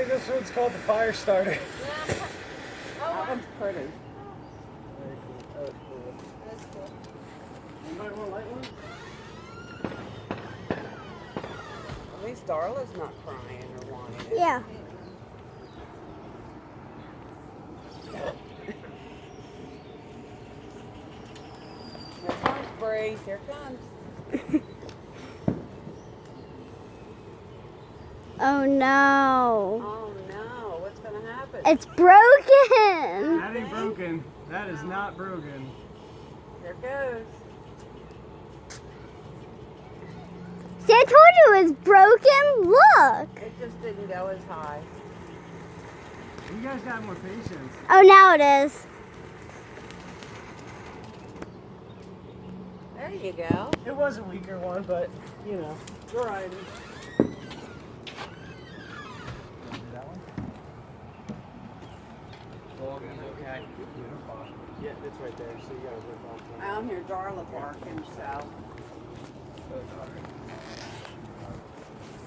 think this one's called the fire starter. Yeah. Oh, That one's pretty. Very cool. That was cool. that's cool. Anybody want a light one? At least Darla's not crying or whining. Yeah. Here comes Bree. Here comes. Oh no. Oh no, what's gonna happen? It's broken. That ain't broken. That is not broken. Here goes. See, I told you it was broken. Look. It just didn't go as high. You guys got more patience. Oh, now it is. There you go. It was a weaker one, but you know. Variety. That one? Okay. Yeah, it's right there. So you gotta rip off one. I don't hear Darla barking, so.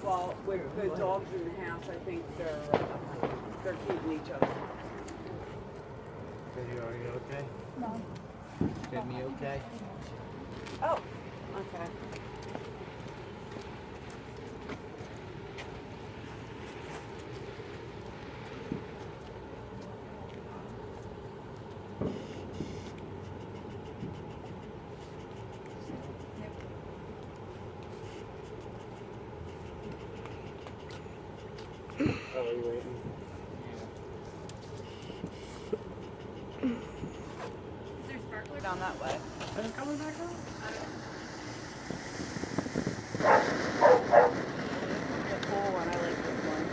Well, with the dogs in the house, I think they're keeping each other. Are you okay? No. Get me okay? Oh, okay. Oh, are you waiting? Is there sparklers? Down that way. Are they coming back on? The cool one, I like this one.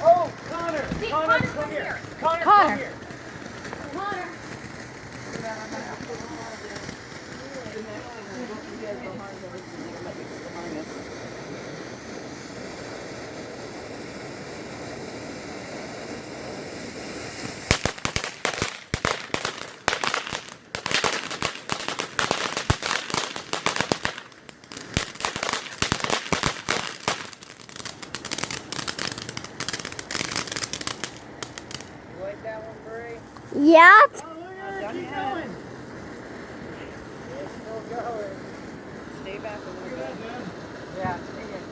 Oh, Connor! See, Connor, Connor, come come here! here. Connor, Connor. come here! Connor. You like that one, Bree? Yep. Oh, look at her, Done keep yet. going! It's still going. Stay back a little Look at bit. that, man. Yeah, stay here.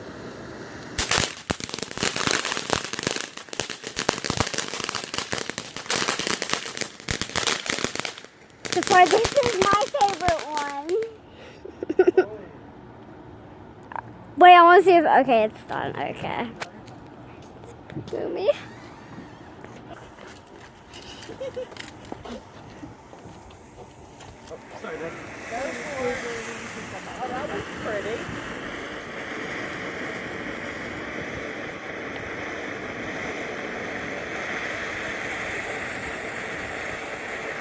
So far, this is my favorite one. Wait, I want to see if. Okay, it's done. Okay. It's gloomy. Sorry, Nick. Oh, that was pretty.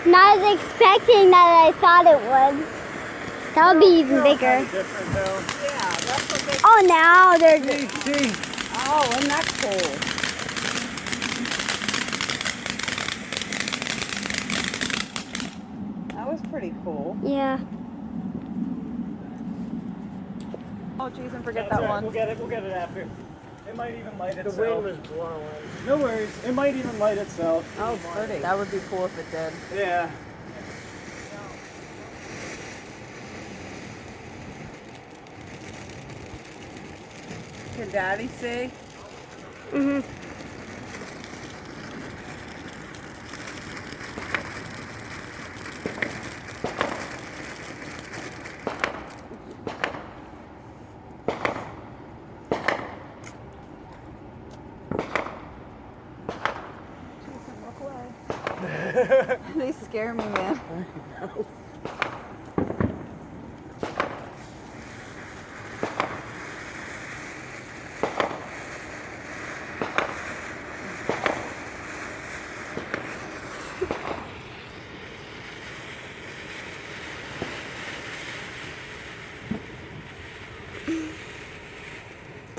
Not as expecting that I thought it would. That would be even bigger. Different though. Yeah, that's what they. Oh, now they're. See, Oh, isn't that cool? That was pretty cool. Yeah. Oh, geez, and forget that's that all right. one. We'll get it after. It might even light itself. The wind was blowing. No worries. It might even light itself. Oh, pretty. That would be cool if it did. Yeah. Can Daddy see? Mhm. They scare me, man.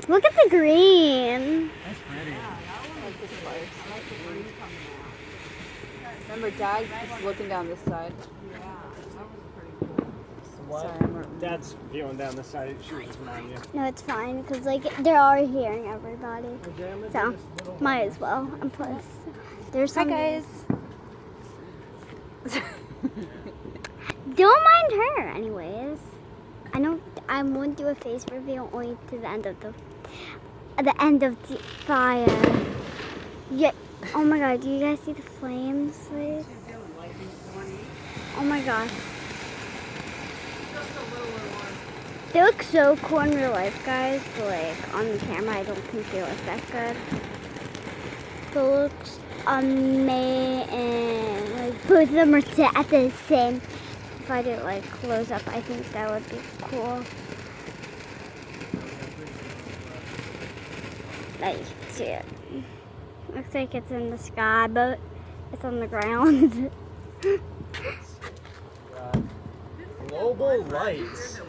Look at the green. That's pretty. Remember, Dad is looking down this side. What? Sorry, I'm Dad's viewing down the side. She was just on you. No, it's fine because like they're already hearing everybody, so might as well. And plus, there's Hi some. guys. Don't mind her, anyways. I know I won't do a face reveal only to the end of the fire. Yeah. Oh my God, do you guys see the flames? Like? Oh my gosh. They look so cool in real life, guys, but like on the camera, I don't think they look that good. But it looks amazing. Like both of them are set at the same. If I did like close up, I think that would be cool. Like you can see it. Looks like it's in the sky, but it's on the ground. Global lights.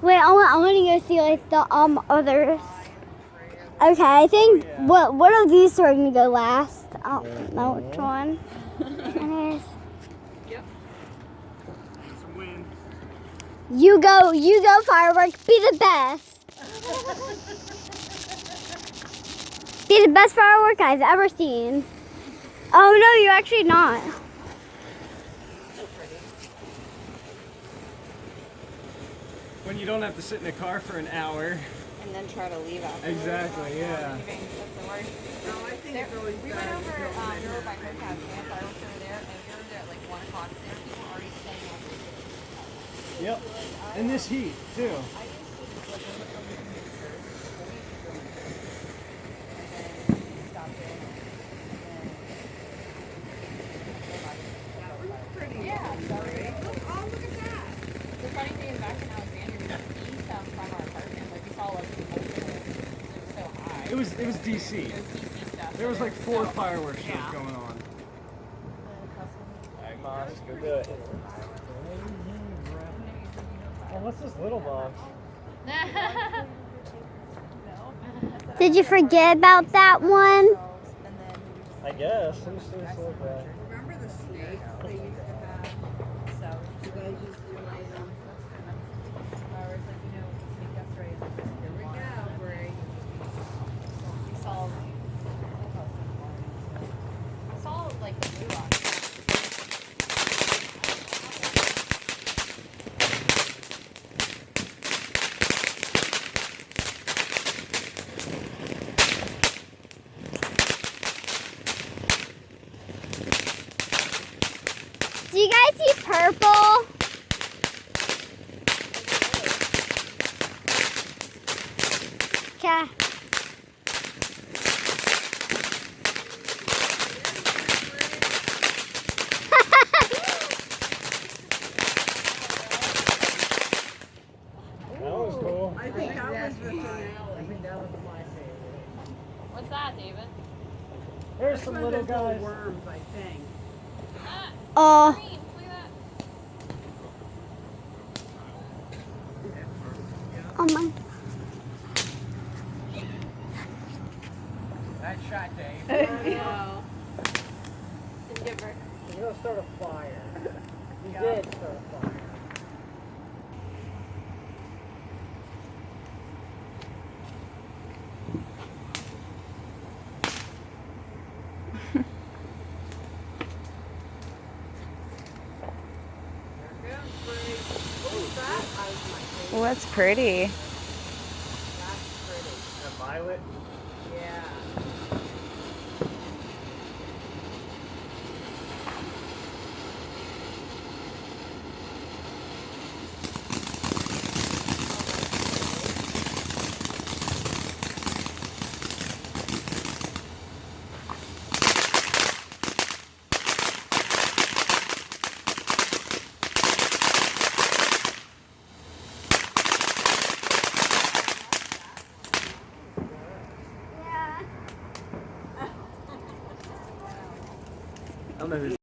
Wait, I want to go see like the others. Okay, I think what of these are going to go last? I don't know which one. Anyways. You go, fireworks. Be the best. Be the best firework I've ever seen. Oh no, you're actually not. When you don't have to sit in a car for an hour. And then try to leave afterwards. Exactly, yeah. That's the worst. We went over, we were by her house, and fireworks over there, and we were there at like 1 o'clock. There, people were already setting up. Yep. In this heat, too. It was DC. There was like 4 fireworks shows going on. Alright, Mom, let's go do it. Oh, what's this little box? Did you forget about that one? I guess. Let me see this look like. Remember the snake they used to have? So you guys used to lay them. Here we go, Bray. I saw like the blue rock. Do you guys see purple? Okay. That was cool. I think that was the finale. What's that, David? There's some little There's little guys. worms, I think. Oh. Green, look at that. Oh my. Nice shot, Dave. No. Didn't get burnt. You're gonna start a fire. You did start a fire. Oh, that's pretty. A violet. Yeah. I don't know who's